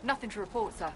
Nothing to report, sir.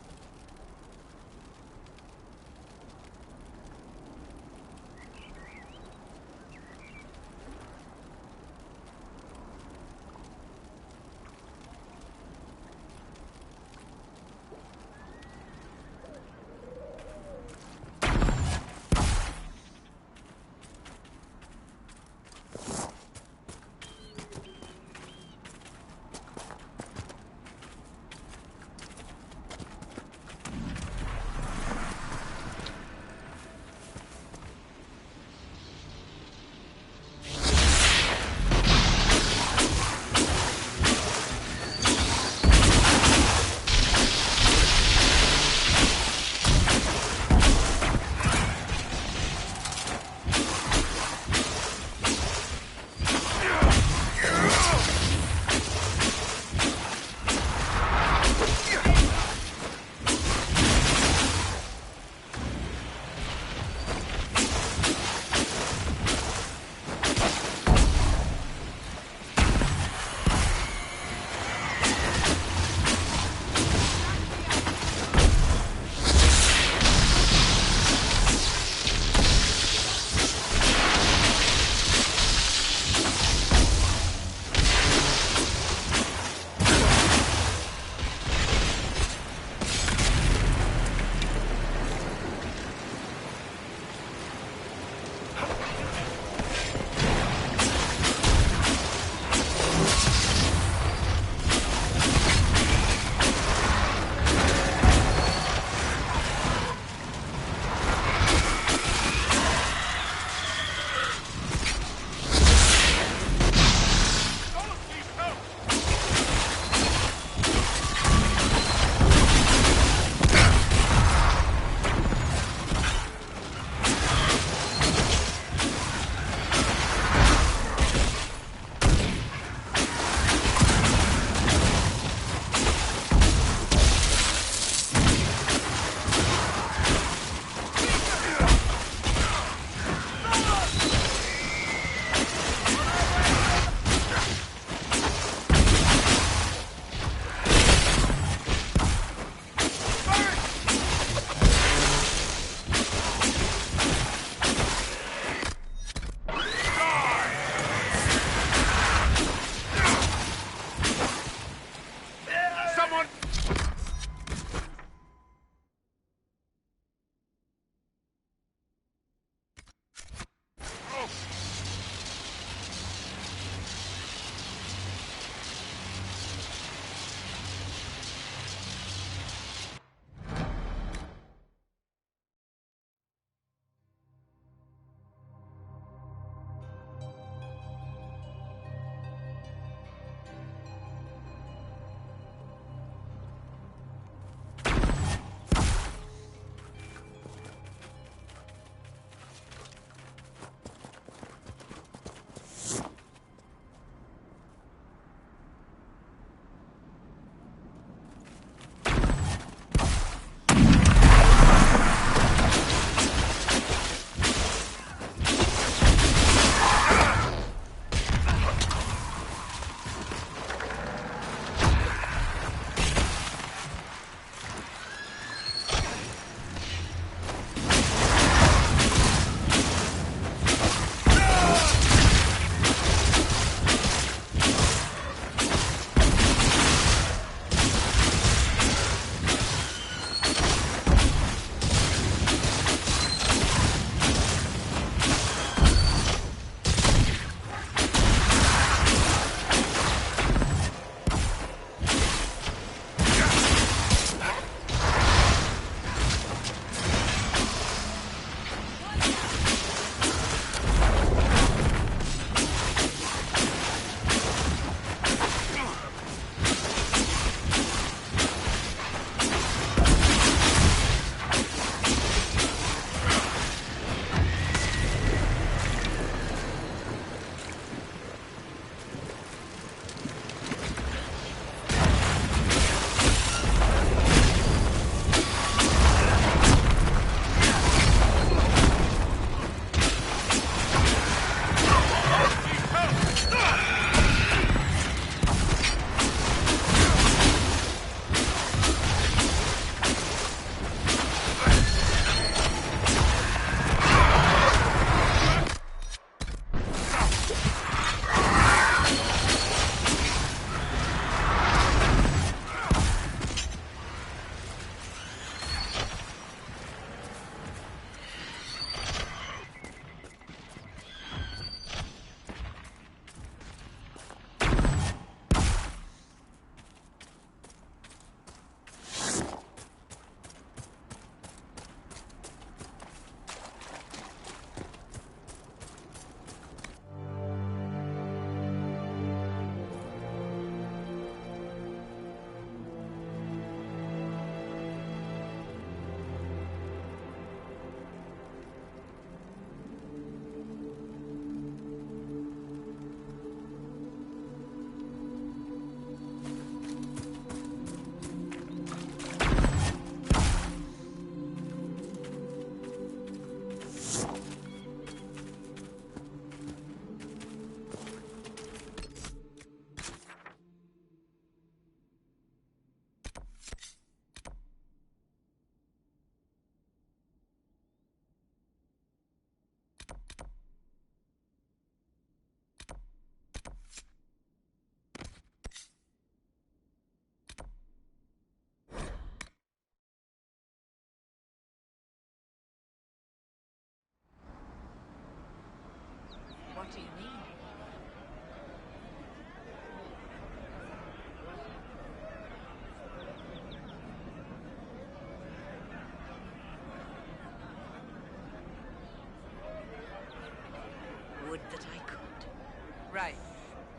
Right.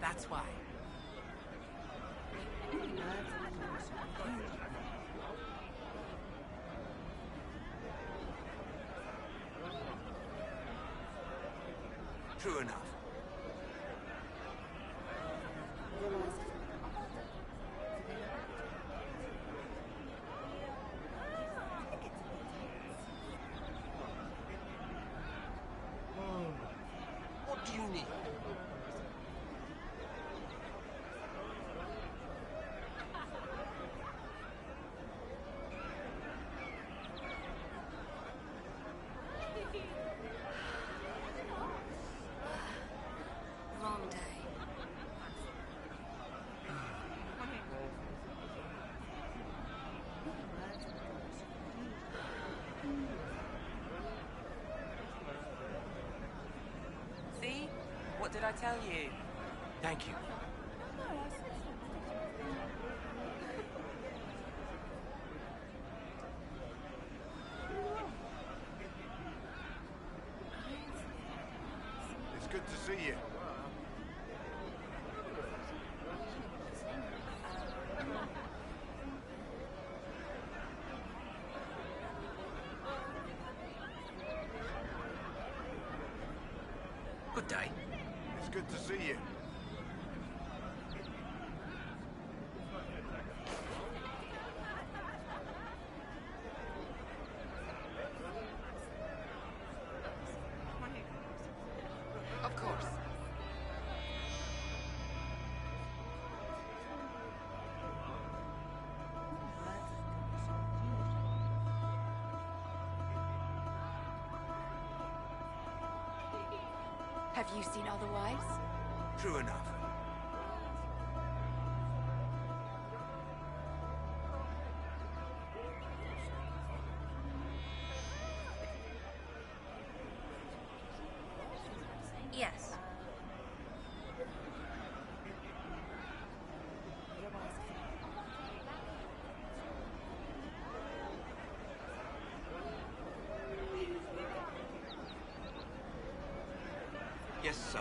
That's why. True enough. What do you need? Long day. See? What did I tell you? Thank you. It's good to see you. Good day. It's good to see you. Of course. Have you seen otherwise? True enough. Yes. Yes, sir.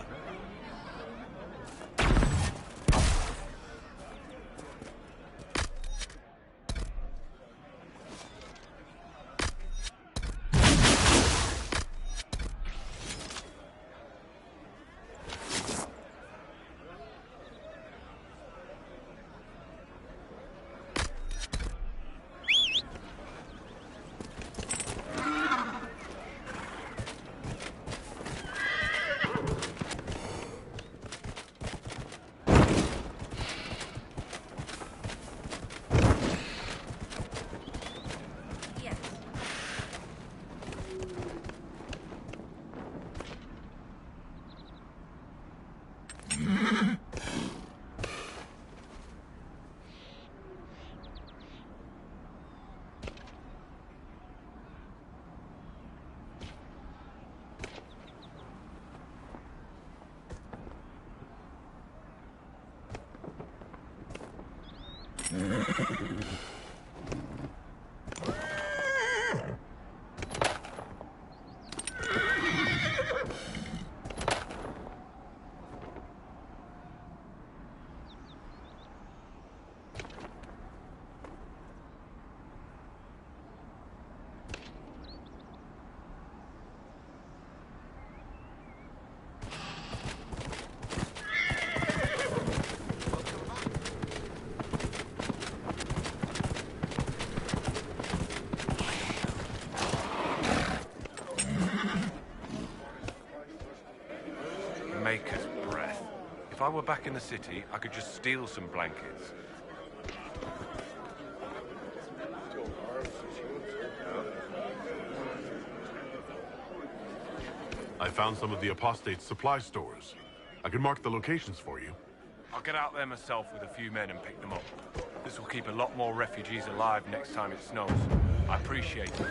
Yes. Maker's breath. If I were back in the city, I could just steal some blankets. I found some of the apostate's supply stores. I can mark the locations for you. I'll get out there myself with a few men and pick them up. This will keep a lot more refugees alive next time it snows. I appreciate it.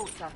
water.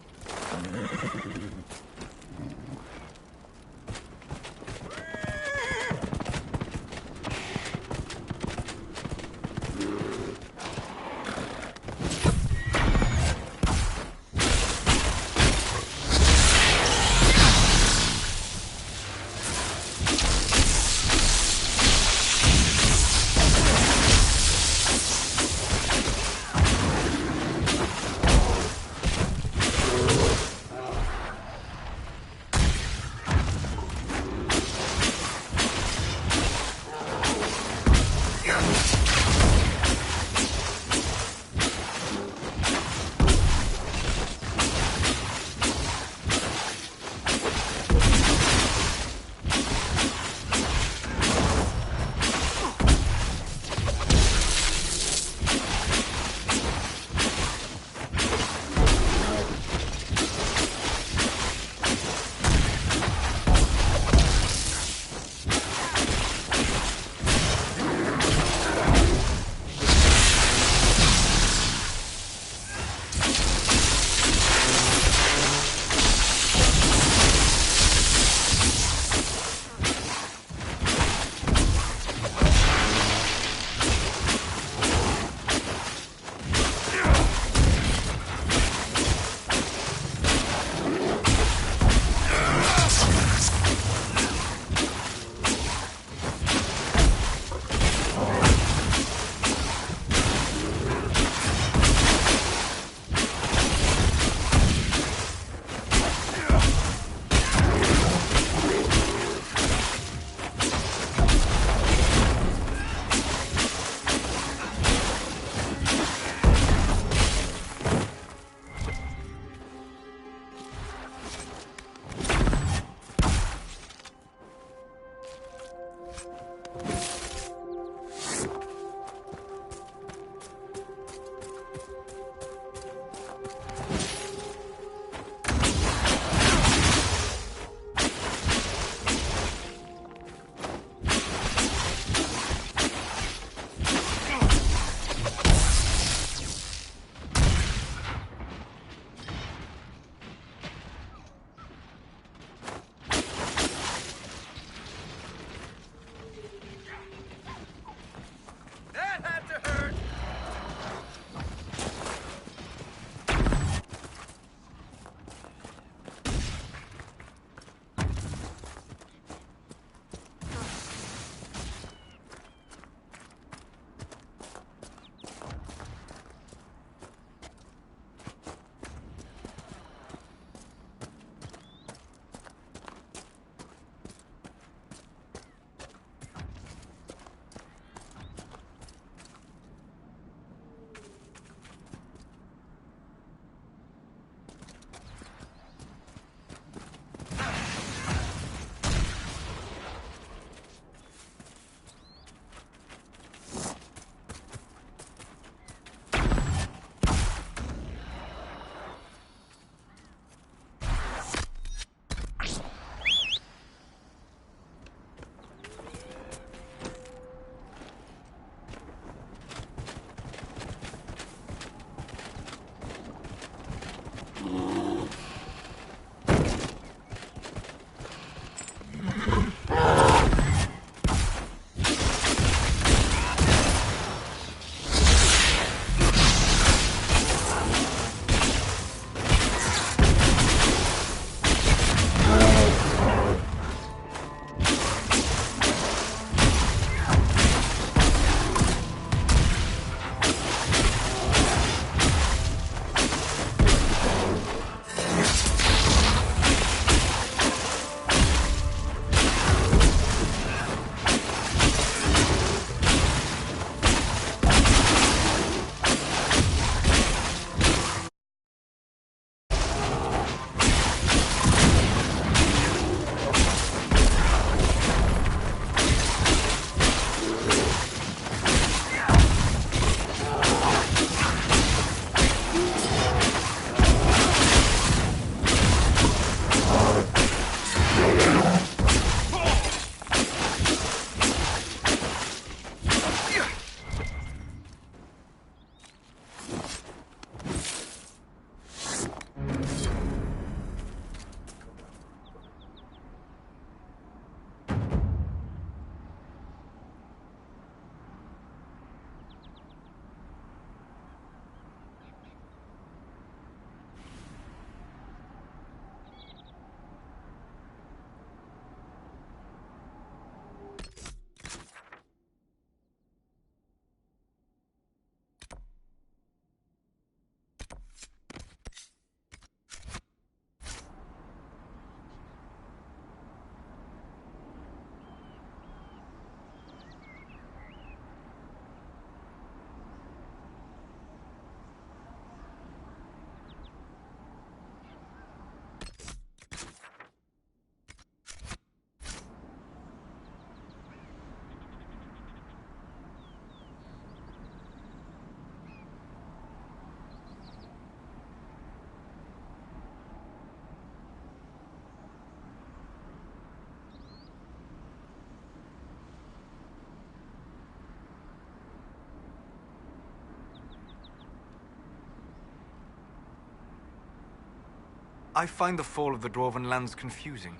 I find the fall of the Dwarven lands confusing.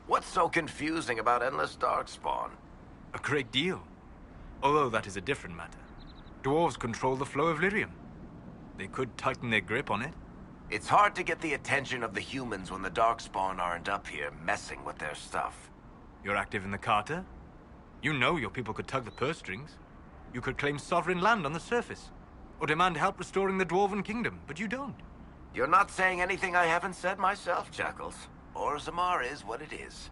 What's so confusing about endless darkspawn? A great deal. Although that is a different matter. Dwarves control the flow of lyrium. They could tighten their grip on it. It's hard to get the attention of the humans when the darkspawn aren't up here messing with their stuff. You're active in the Carter? You know your people could tug the purse strings. You could claim sovereign land on the surface, or demand help restoring the Dwarven kingdom, but you don't. You're not saying anything I haven't said myself, Jackals. Orzammar is what it is.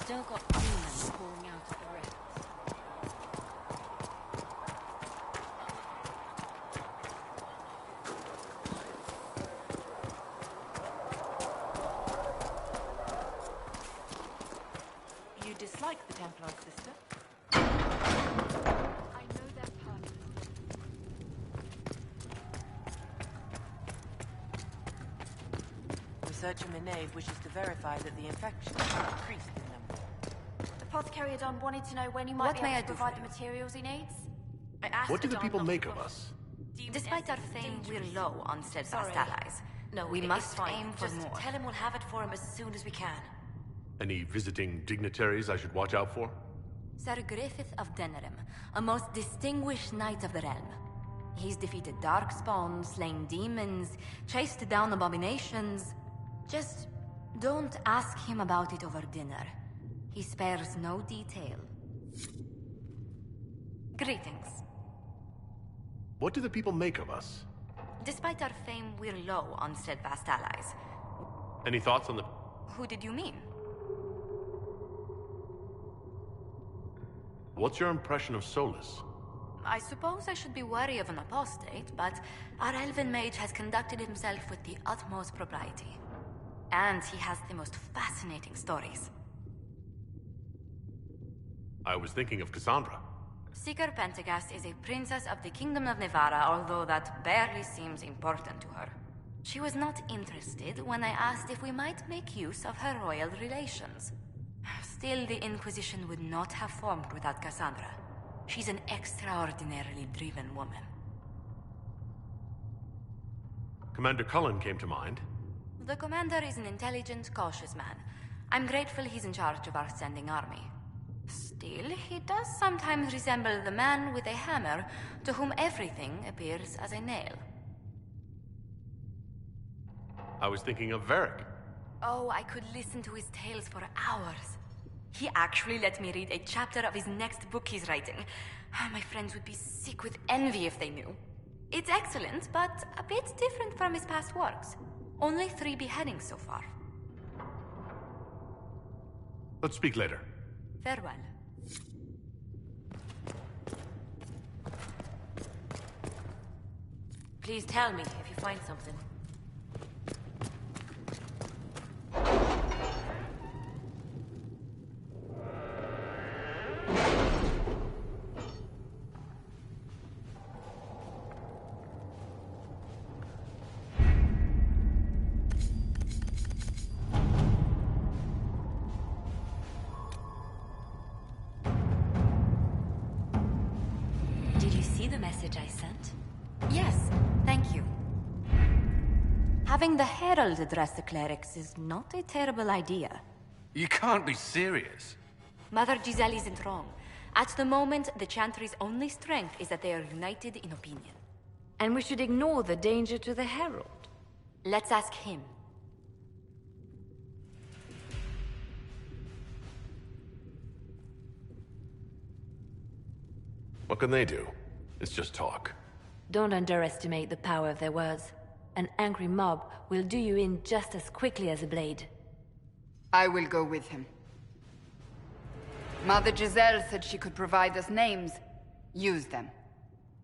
Still got demons pouring out of the rifts. You dislike the Templars, sister? I know their purpose. Researcher Minave wishes to verify that the infection has increased in number. The apothecary Adon wanted to know when you might What be may able I to do provide for the you? materials he needs. I asked What do the Adon people not make to of push us? Despite our fame, we're low on steadfast Sorry. allies. No, we it's must fine. aim for Just more. tell him we'll have it for him as soon as we can. Any visiting dignitaries I should watch out for? Sir Griffith of Denerim, a most distinguished knight of the realm. He's defeated darkspawn, slain demons, chased down abominations. Just don't ask him about it over dinner. He spares no detail. Greetings. What do the people make of us? Despite our fame, we're low on steadfast allies. Any thoughts on the... Who did you mean? What's your impression of Solus? I suppose I should be wary of an apostate, but our elven mage has conducted himself with the utmost propriety. And he has the most fascinating stories. I was thinking of Cassandra. Seeker Pentagast is a princess of the Kingdom of Nevarra, although that barely seems important to her. She was not interested when I asked if we might make use of her royal relations. Still, the Inquisition would not have formed without Cassandra. She's an extraordinarily driven woman. Commander Cullen came to mind. The commander is an intelligent, cautious man. I'm grateful he's in charge of our standing army. Still, he does sometimes resemble the man with a hammer to whom everything appears as a nail. I was thinking of Varric. Oh, I could listen to his tales for hours. He actually let me read a chapter of his next book he's writing. My friends would be sick with envy if they knew. It's excellent, but a bit different from his past works. Only 3 beheadings so far. Let's speak later. Farewell. Please tell me if you find something. Did you see the message I sent? Yes, thank you. Having the Herald address the clerics is not a terrible idea. You can't be serious. Mother Giselle isn't wrong. At the moment, the Chantry's only strength is that they are united in opinion. And we should ignore the danger to the Herald. Let's ask him. What can they do? It's just talk. Don't underestimate the power of their words. An angry mob will do you in just as quickly as a blade. I will go with him. Mother Giselle said she could provide us names. Use them.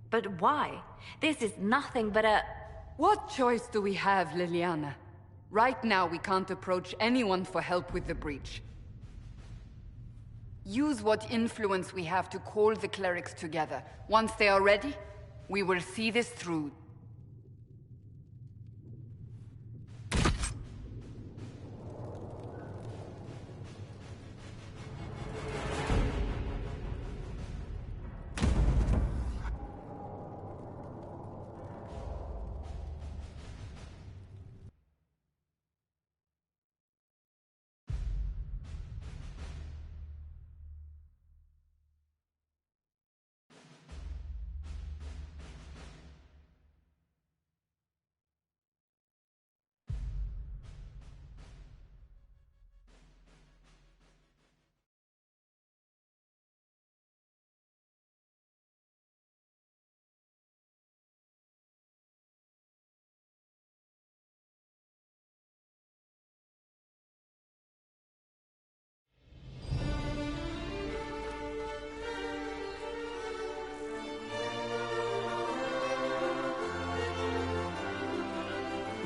But why? This is nothing but a... What choice do we have, Liliana? Right now, we can't approach anyone for help with the breach. Use what influence we have to call the clerics together. Once they are ready, we will see this through.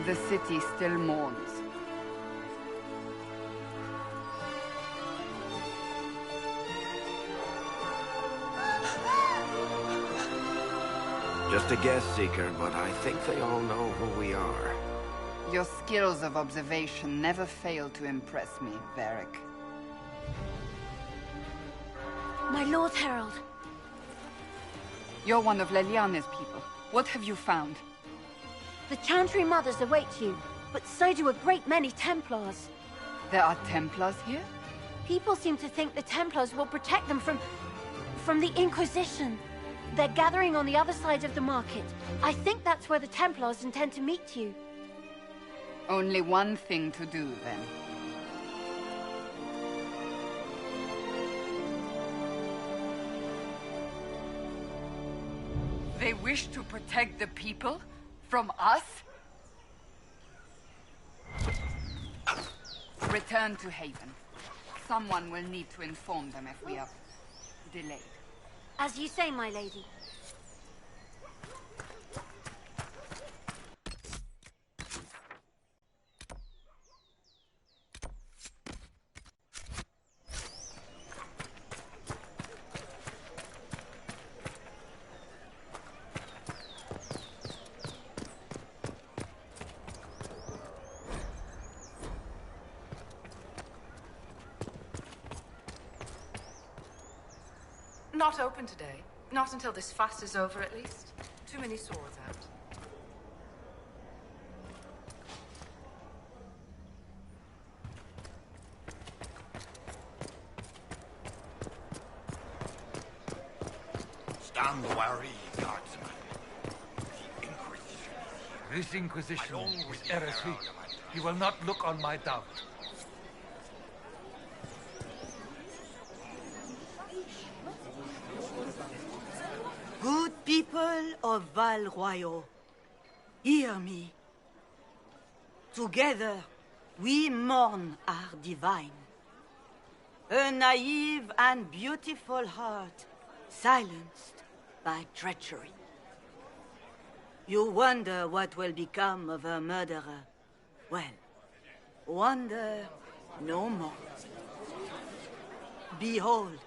The city still mourns. Just a guess, Seeker, but I think they all know who we are. Your skills of observation never fail to impress me, Varric. My Lord Herald. You're one of Leliane's people. What have you found? The Chantry Mothers await you, but so do a great many Templars. There are Templars here? People seem to think the Templars will protect them from the Inquisition. They're gathering on the other side of the market. I think that's where the Templars intend to meet you. Only one thing to do, then. They wish to protect the people? From us? Return to Haven. Someone will need to inform them if we are delayed. As you say, my lady. Not open today. Not until this fast is over, at least. Too many swords out. Stand wary, guardsman. The Inquisition. This Inquisition is heresy. He will not look on my doubt. Good people of Val Royal, hear me. Together, we mourn our divine. A naive and beautiful heart, silenced by treachery. You wonder what will become of a murderer. Well, wonder no more. Behold,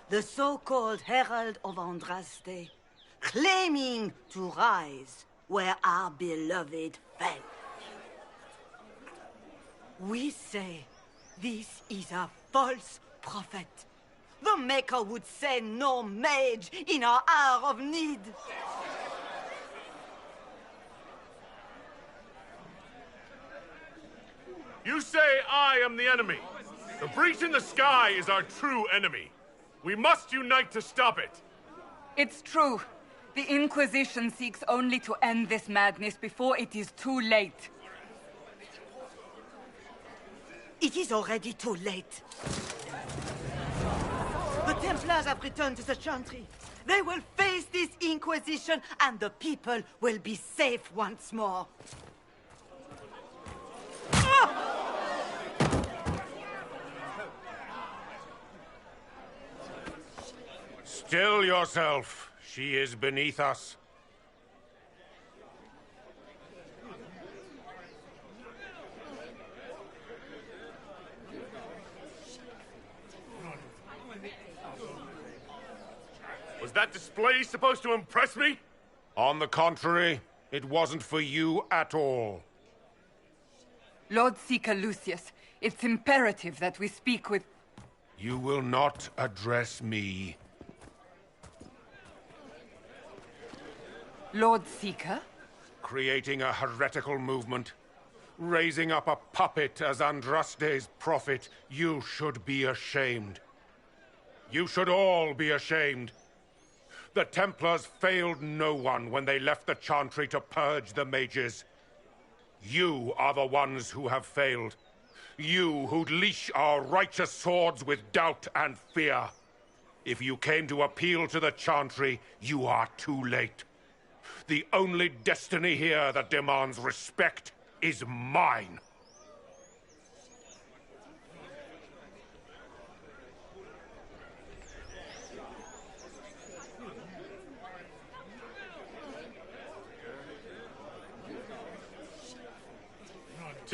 the so-called Herald of Andraste, claiming to rise where our beloved fell. We say this is a false prophet. The Maker would send no mage in our hour of need. You say I am the enemy. The breach in the sky is our true enemy. We must unite to stop it. It's true. The Inquisition seeks only to end this madness before it is too late. It is already too late. The Templars have returned to the Chantry. They will face this Inquisition, and the people will be safe once more. Still yourself. She is beneath us. Was that display supposed to impress me? On the contrary, it wasn't for you at all. Lord Seeker Lucius, it's imperative that we speak with... You will not address me. Lord Seeker? Creating a heretical movement. Raising up a puppet as Andraste's prophet. You should be ashamed. You should all be ashamed. The Templars failed no one when they left the Chantry to purge the mages. You are the ones who have failed. You who'd leash our righteous swords with doubt and fear. If you came to appeal to the Chantry, you are too late. The only destiny here that demands respect is mine.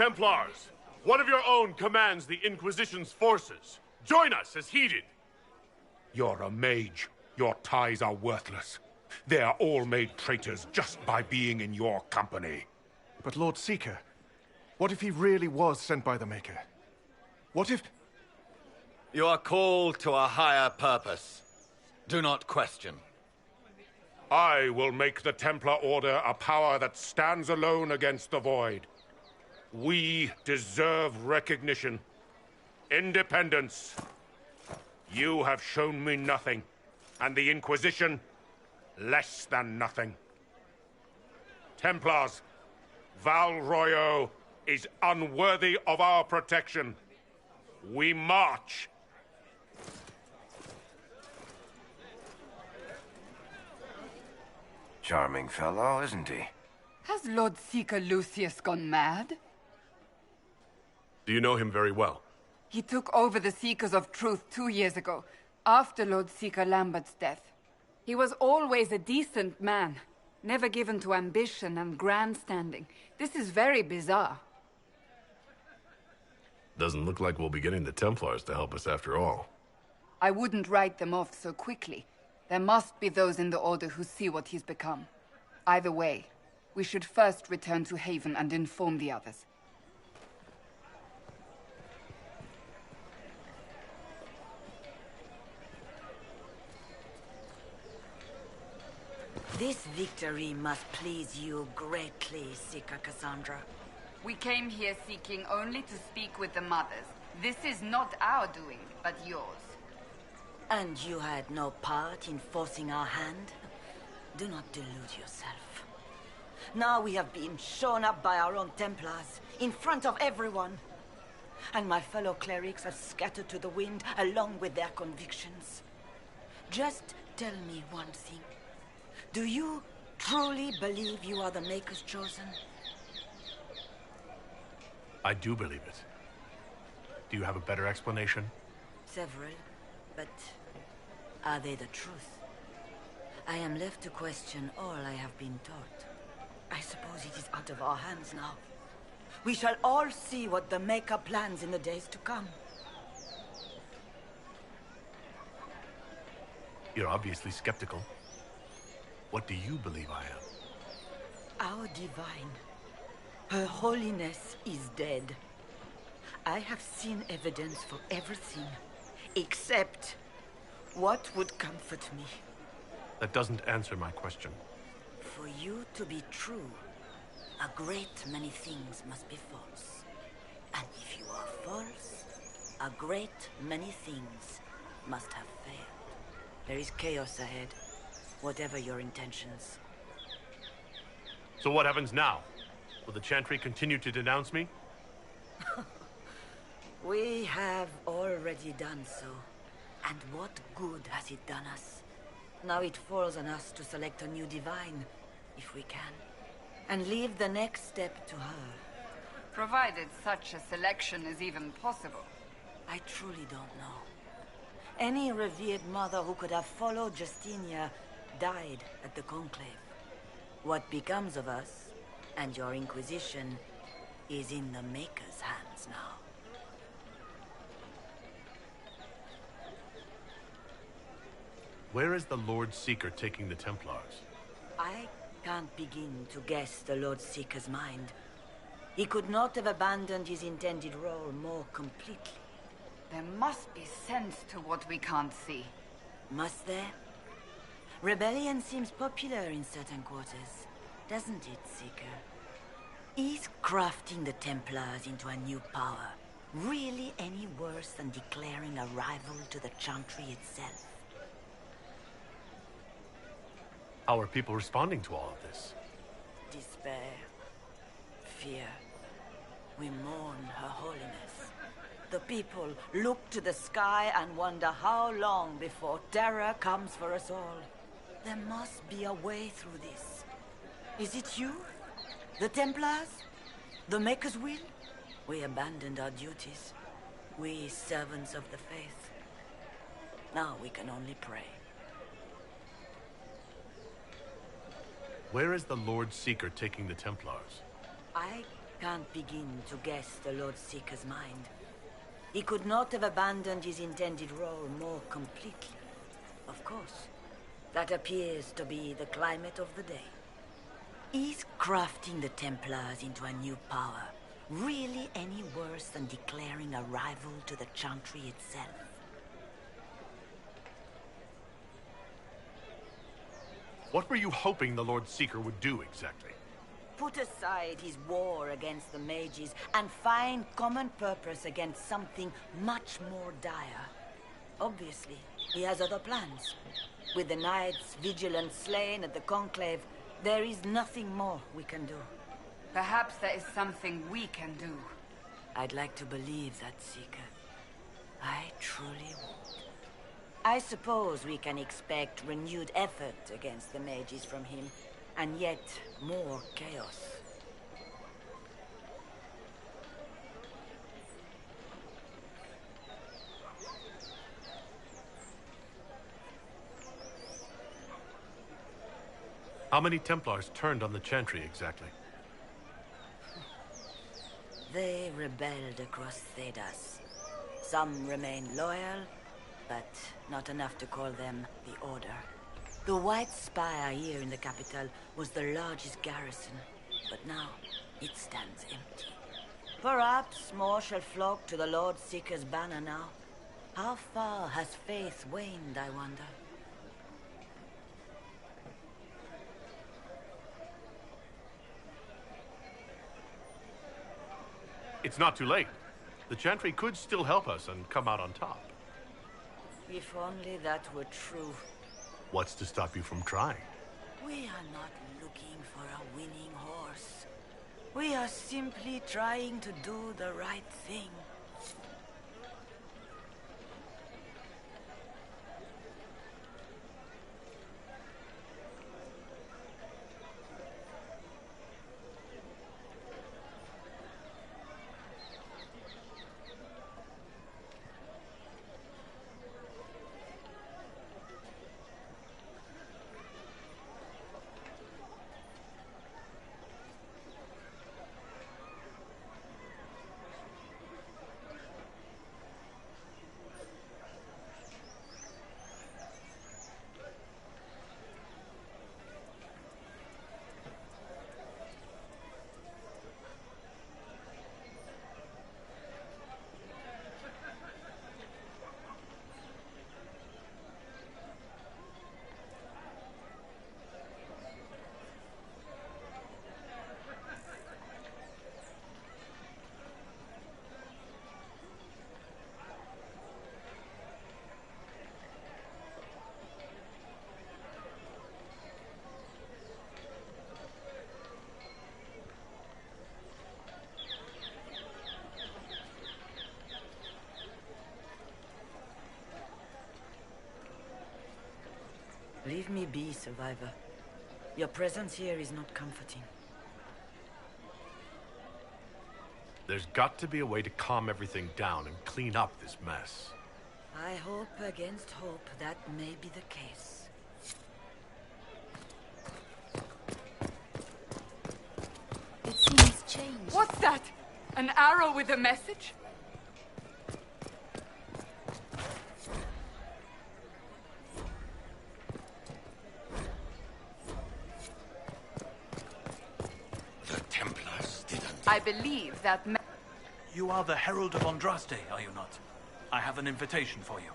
Templars, one of your own commands the Inquisition's forces. Join us as heeded. You're a mage. Your ties are worthless. They are all made traitors just by being in your company. But Lord Seeker, what if he really was sent by the Maker? What if... You are called to a higher purpose. Do not question. I will make the Templar Order a power that stands alone against the Void. We deserve recognition. Independence. You have shown me nothing, and the Inquisition, less than nothing. Templars, Val Royo is unworthy of our protection. We march. Charming fellow, isn't he? Has Lord Seeker Lucius gone mad? Do you know him very well? He took over the Seekers of Truth 2 years ago, after Lord Seeker Lambert's death. He was always a decent man, never given to ambition and grandstanding. This is very bizarre. Doesn't look like we'll be getting the Templars to help us after all. I wouldn't write them off so quickly. There must be those in the Order who see what he's become. Either way, we should first return to Haven and inform the others. This victory must please you greatly, Seeker Cassandra. We came here seeking only to speak with the mothers. This is not our doing, but yours. And you had no part in forcing our hand? Do not delude yourself. Now we have been shown up by our own Templars, in front of everyone. And my fellow clerics have scattered to the wind along with their convictions. Just tell me one thing. Do you truly believe you are the Maker's chosen? I do believe it. Do you have a better explanation? Several, but are they the truth? I am left to question all I have been taught. I suppose it is out of our hands now. We shall all see what the Maker plans in the days to come. You're obviously skeptical. What do you believe I am? Our divine, Her Holiness is dead. I have seen evidence for everything, except what would comfort me. That doesn't answer my question. For you to be true, a great many things must be false. And if you are false, a great many things must have failed. There is chaos ahead, whatever your intentions. So what happens now? Will the Chantry continue to denounce me? We have already done so. And what good has it done us? Now it falls on us to select a new divine, if we can. And leave the next step to her. Provided such a selection is even possible. I truly don't know. Any revered mother who could have followed Justinia died at the Conclave. What becomes of us, and your Inquisition, is in the Maker's hands now. Where is the Lord Seeker taking the Templars? I can't begin to guess the Lord Seeker's mind. He could not have abandoned his intended role more completely. There must be sense to what we can't see. Must there? Rebellion seems popular in certain quarters, doesn't it, Seeker? Is crafting the Templars into a new power really any worse than declaring a rival to the Chantry itself? How are people responding to all of this? Despair. Fear. We mourn Her Holiness. The people look to the sky and wonder how long before terror comes for us all. There must be a way through this. Is it you? The Templars? The Maker's will? We abandoned our duties. We servants of the faith. Now we can only pray. Where is the Lord Seeker taking the Templars? I Can't begin to guess the Lord Seeker's mind. He could not have abandoned his intended role more completely. Of course, that appears to be the climate of the day. Is crafting the Templars into a new power really any worse than declaring a rival to the Chantry itself? What were you hoping the Lord Seeker would do exactly? Put aside his war against the mages and find common purpose against something much more dire. Obviously, he has other plans. With the knights vigilant slain at the Conclave, there is nothing more we can do. Perhaps there is something we can do. I'd like to believe that, Seeker. I truly would. I suppose we can expect renewed effort against the mages from him, and yet more chaos. How many Templars turned on the Chantry exactly? They rebelled across Thedas. Some remained loyal, but not enough to call them the Order. The White Spire here in the capital was the largest garrison, but now it stands empty. Perhaps more shall flock to the Lord Seeker's banner now. How far has faith waned, I wonder? It's not too late. The Chantry could still help us and come out on top. If only that were true. What's to stop you from trying? We are not looking for a winning horse. We are simply trying to do the right thing. Leave me be, Survivor. Your presence here is not comforting. There's got to be a way to calm everything down and clean up this mess. I hope against hope that may be the case. It seems changed. What's that? An arrow with a message? I believe that... You are the Herald of Andraste, are you not? I have an invitation for you.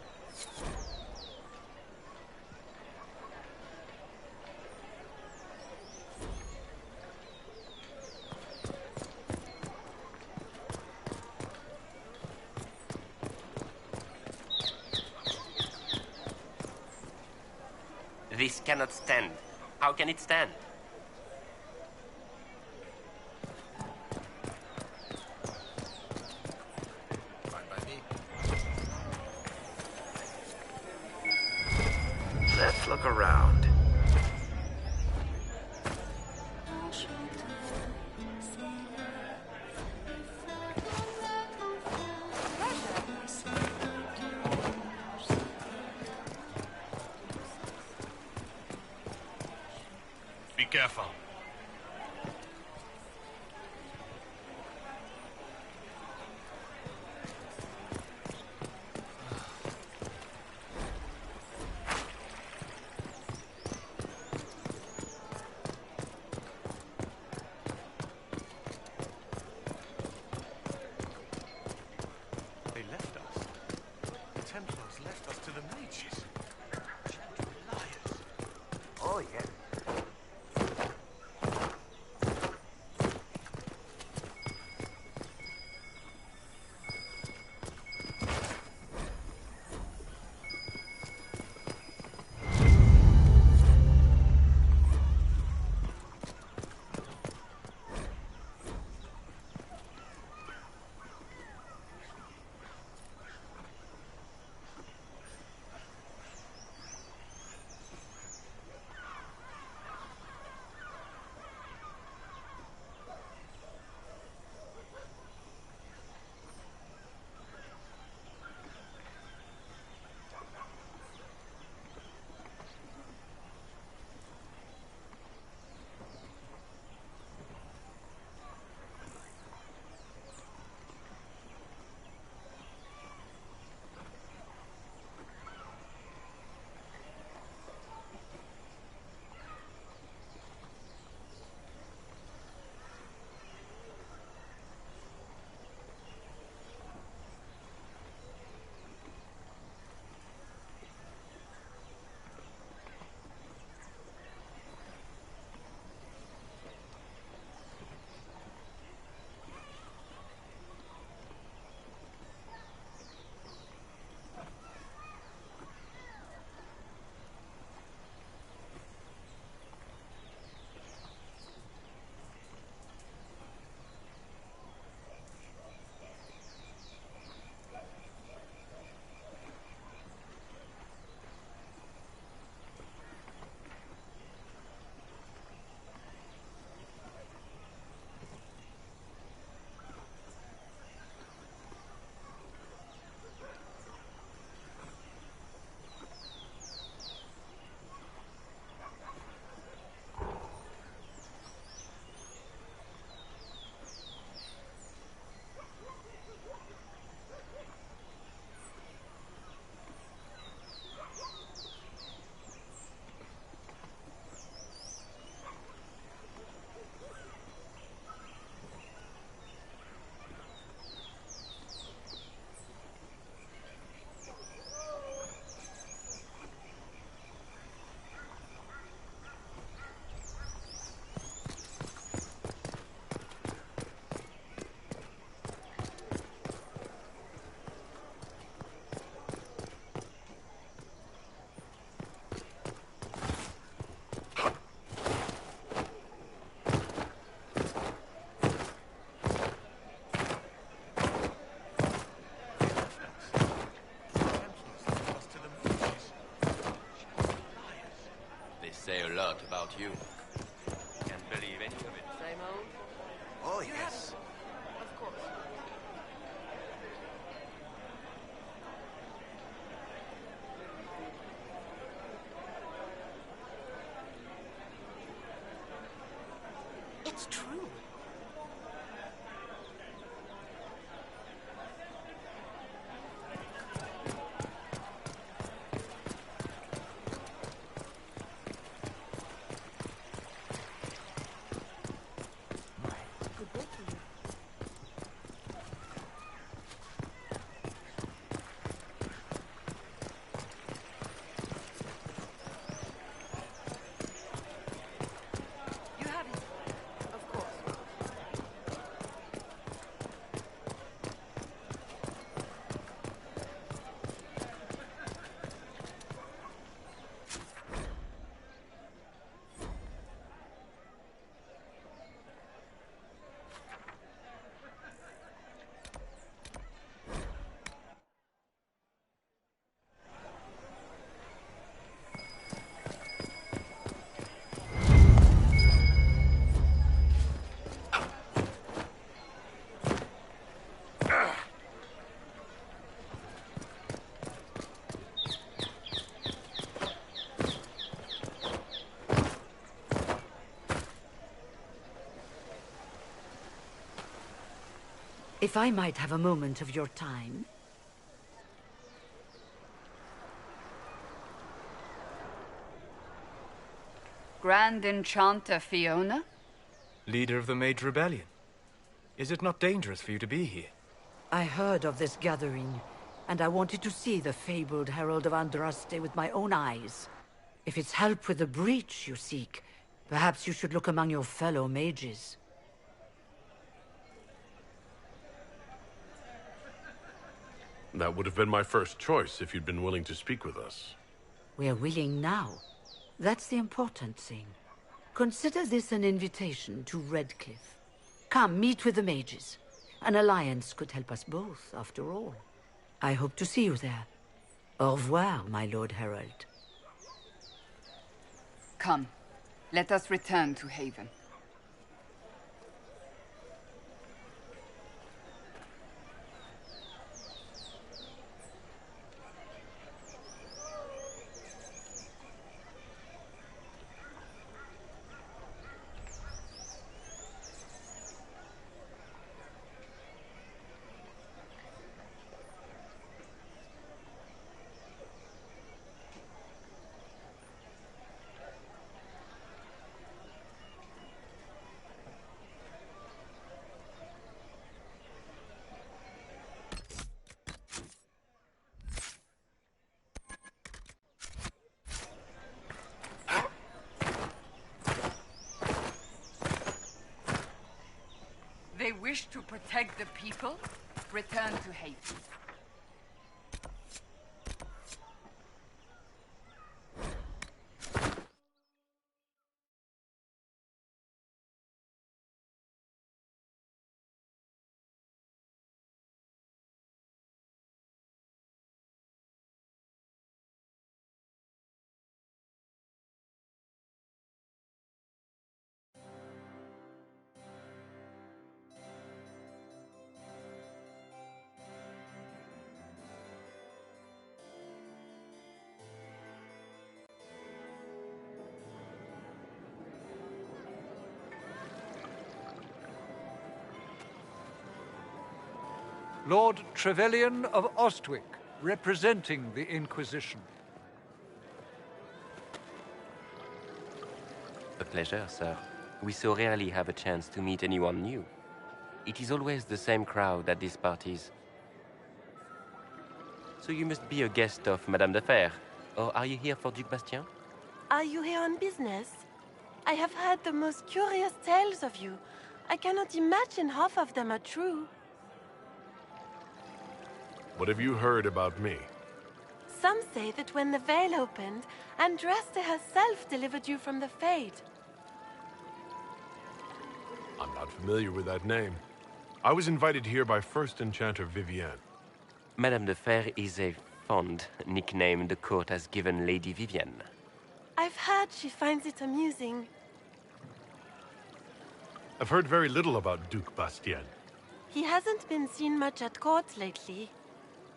This cannot stand. How can it stand? Let's look around. Be careful. Templars left us to the mages. Oh, yes. Say a lot about you. Can't believe any of it. Same old? Oh, yes. Of course. It's true. If I might have a moment of your time. Grand Enchanter Fiona? Leader of the Mage Rebellion. Is it not dangerous for you to be here? I heard of this gathering. and I wanted to see the fabled Herald of Andraste with my own eyes. If it's help with the breach you seek, perhaps you should look among your fellow mages. That would have been my first choice if you'd been willing to speak with us. We're willing now. That's the important thing. Consider this an invitation to Redcliffe. Come, meet with the mages. An alliance could help us both, after all. I hope to see you there. Au revoir, my Lord Herald. Come, let us return to Haven. They wish to protect the people. Return to Haven. Lord Trevelyan of Ostwick, representing the Inquisition. A pleasure, sir. We so rarely have a chance to meet anyone new. It is always the same crowd at these parties. So you must be a guest of Madame de Fer, or are you here for Duc Bastien? Are you here on business? I have heard the most curious tales of you. I cannot imagine half of them are true. What have you heard about me? Some say that when the veil opened, Andraste herself delivered you from the Fade. I'm not familiar with that name. I was invited here by First Enchanter Vivienne. Madame de Fer is a fond nickname the court has given Lady Vivienne. I've heard she finds it amusing. I've heard very little about Duc Bastien. He hasn't been seen much at court lately.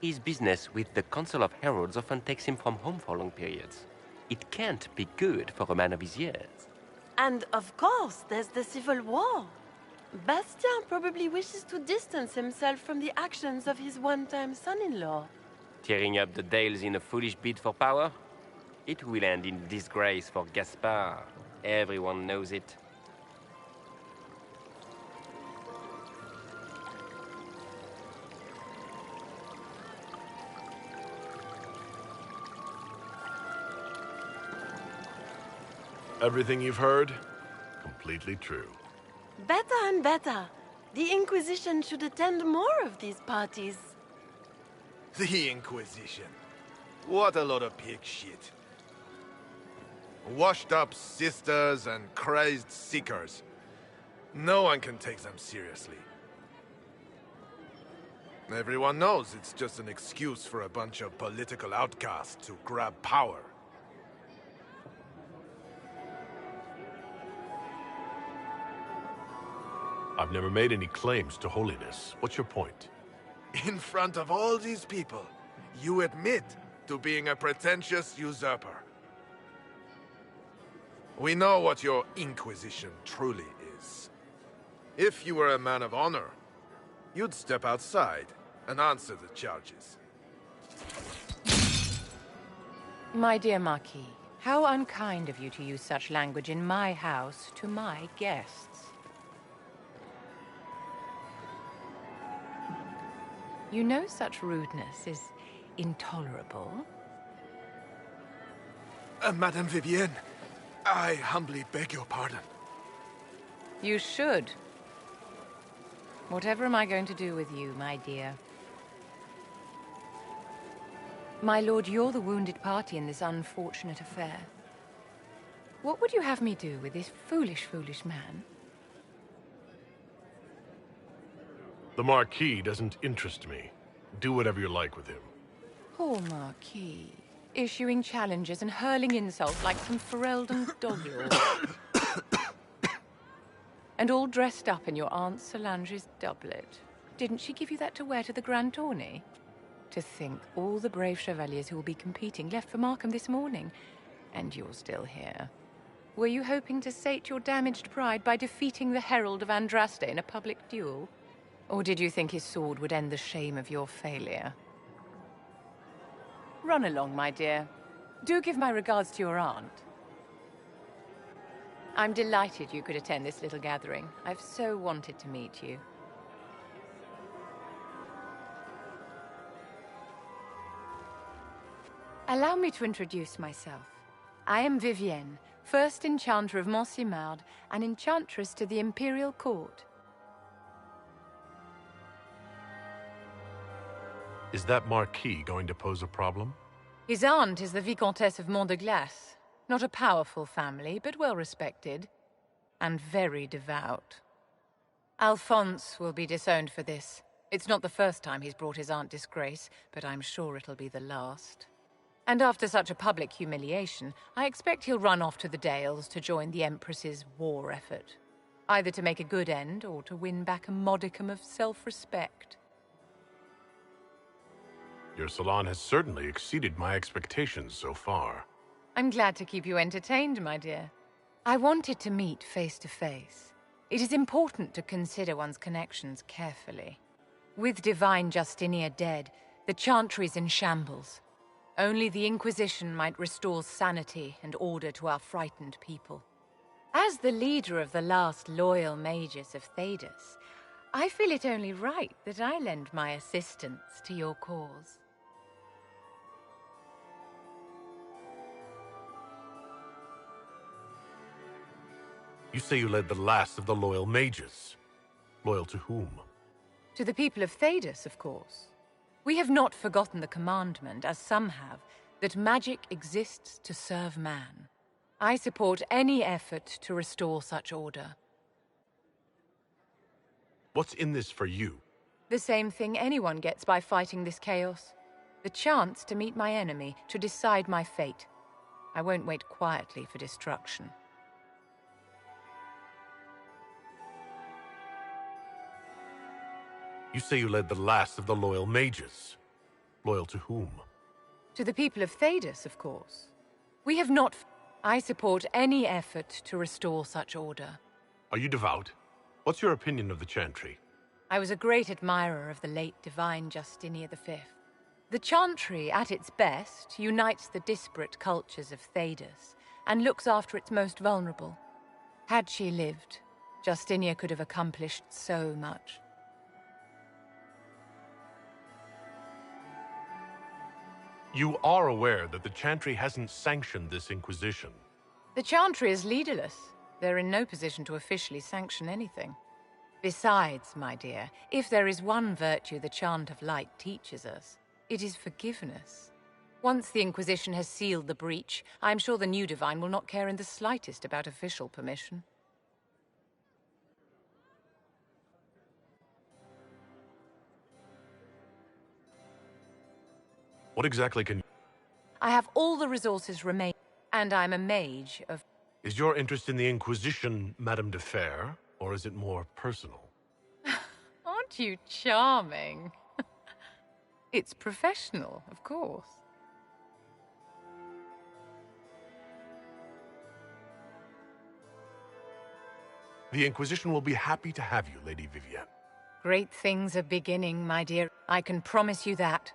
His business with the Council of Heralds often takes him from home for long periods. It can't be good for a man of his years. And of course, there's the Civil War. Bastien probably wishes to distance himself from the actions of his one-time son-in-law. Tearing up the Dales in a foolish bid for power? It will end in disgrace for Gaspard. Everyone knows it. Everything you've heard? Completely true. Better and better. The Inquisition should attend more of these parties. The Inquisition. What a lot of pig shit. Washed up sisters and crazed seekers. No one can take them seriously. Everyone knows it's just an excuse for a bunch of political outcasts to grab power. I've never made any claims to holiness. What's your point? In front of all these people, you admit to being a pretentious usurper. We know what your Inquisition truly is. If you were a man of honor, you'd step outside and answer the charges. My dear Marquis, how unkind of you to use such language in my house to my guests. You know such rudeness is intolerable? Madame Vivienne, I humbly beg your pardon. You should. Whatever am I going to do with you, my dear? My lord, you're the wounded party in this unfortunate affair. What would you have me do with this foolish, foolish man? The Marquis doesn't interest me. Do whatever you like with him. Poor Marquis. Issuing challenges and hurling insults like some Ferelden doglord. And all dressed up in your Aunt Solange's doublet. Didn't she give you that to wear to the Grand Tourney? To think all the brave chevaliers who will be competing left for Markham this morning, and you're still here. Were you hoping to sate your damaged pride by defeating the Herald of Andraste in a public duel? Or did you think his sword would end the shame of your failure? Run along, my dear. Do give my regards to your aunt. I'm delighted you could attend this little gathering. I've so wanted to meet you. Allow me to introduce myself. I am Vivienne, first enchanter of Montsimard and enchantress to the Imperial Court. Is that Marquis going to pose a problem? His aunt is the Vicomtesse of Mont de Glace. Not a powerful family, but well respected. And very devout. Alphonse will be disowned for this. It's not the first time he's brought his aunt disgrace, but I'm sure it'll be the last. And after such a public humiliation, I expect he'll run off to the Dales to join the Empress's war effort. Either to make a good end, or to win back a modicum of self-respect. Your salon has certainly exceeded my expectations so far. I'm glad to keep you entertained, my dear. I wanted to meet face to face. It is important to consider one's connections carefully. With Divine Justinia dead, the Chantry's in shambles. Only the Inquisition might restore sanity and order to our frightened people. As the leader of the last loyal mages of Thedas, I feel it only right that I lend my assistance to your cause. You say you led the last of the loyal mages. Loyal to whom? To the people of Thedas, of course. We have not forgotten the commandment, as some have, that magic exists to serve man. I support any effort to restore such order. What's in this for you? The same thing anyone gets by fighting this chaos. The chance to meet my enemy, to decide my fate. I won't wait quietly for destruction. You say you led the last of the loyal mages. Loyal to whom? To the people of Thedas, of course. We have not... I support any effort to restore such order. Are you devout? What's your opinion of the Chantry? I was a great admirer of the late Divine Justinia V. The Chantry, at its best, unites the disparate cultures of Thedas and looks after its most vulnerable. Had she lived, Justinia could have accomplished so much. You are aware that the Chantry hasn't sanctioned this Inquisition. The Chantry is leaderless. They're in no position to officially sanction anything. Besides, my dear, if there is one virtue the Chant of Light teaches us, it is forgiveness. Once the Inquisition has sealed the breach, I'm sure the new Divine will not care in the slightest about official permission. What exactly can... I have all the resources remaining, and I'm a mage of... Is your interest in the Inquisition, Madame de Fer, or is it more personal? Aren't you charming? It's professional, of course. The Inquisition will be happy to have you, Lady Vivienne. Great things are beginning, my dear. I can promise you that.